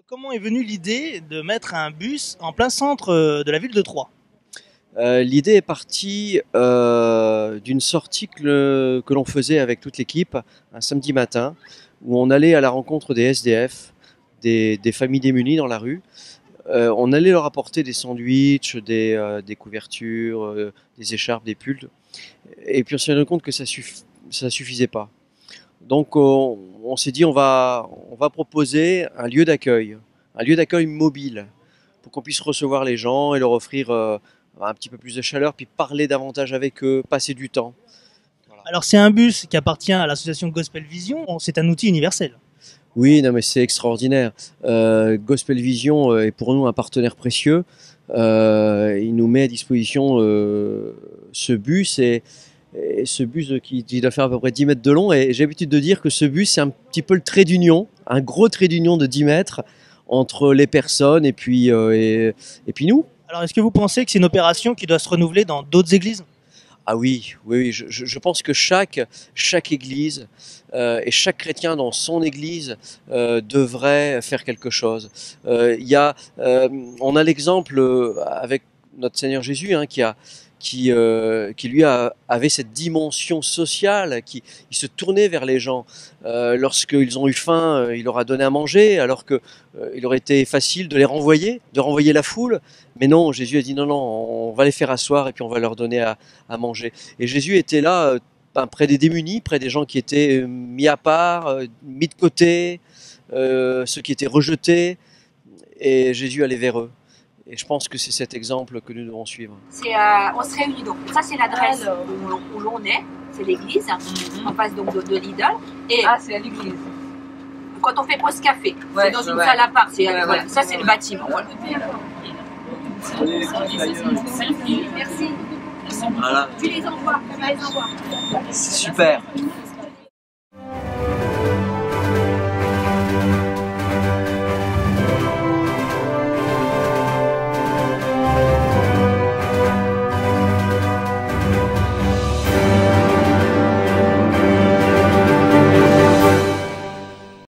Comment est venue l'idée de mettre un bus en plein centre de la ville de Troyes? L'idée est partie d'une sortie que l'on faisait avec toute l'équipe un samedi matin, où on allait à la rencontre des SDF, des familles démunies dans la rue. On allait leur apporter des sandwichs, des couvertures, des écharpes, des pulls. Et puis on s'est rendu compte que ça suffisait pas. Donc on s'est dit on va proposer un lieu d'accueil mobile, pour qu'on puisse recevoir les gens et leur offrir un petit peu plus de chaleur, puis parler davantage avec eux, passer du temps. Voilà. Alors c'est un bus qui appartient à l'association Gospel Vision, c'est un outil universel. Oui, non, mais c'est extraordinaire. Gospel Vision est pour nous un partenaire précieux. Il nous met à disposition ce bus et ce bus qui doit faire à peu près 10 mètres de long. Et j'ai l'habitude de dire que ce bus, c'est un petit peu le trait d'union, un gros trait d'union de 10 mètres entre les personnes et puis nous. Alors est-ce que vous pensez que c'est une opération qui doit se renouveler dans d'autres églises? Ah oui, oui, oui, je pense que chaque église et chaque chrétien dans son église devrait faire quelque chose. On a l'exemple avec notre Seigneur Jésus, hein, qui lui avait cette dimension sociale, il se tournait vers les gens. Lorsqu'ils ont eu faim, il leur a donné à manger, alors que il aurait été facile de renvoyer la foule. Mais non, Jésus a dit non, non, on va les faire asseoir et puis on va leur donner à manger. Et Jésus était là, près des démunis, près des gens qui étaient mis à part, mis de côté, ceux qui étaient rejetés, et Jésus allait vers eux. Et je pense que c'est cet exemple que nous devons suivre. On se réunit donc. Ça, c'est l'adresse où l'on est. C'est l'église, en face donc de Lidl. Et c'est à l'église. quand on fait pause café, c'est dans une salle à part. Voilà. Ça, c'est le bâtiment. Voilà. Merci. Voilà. Tu les envoies. C'est super.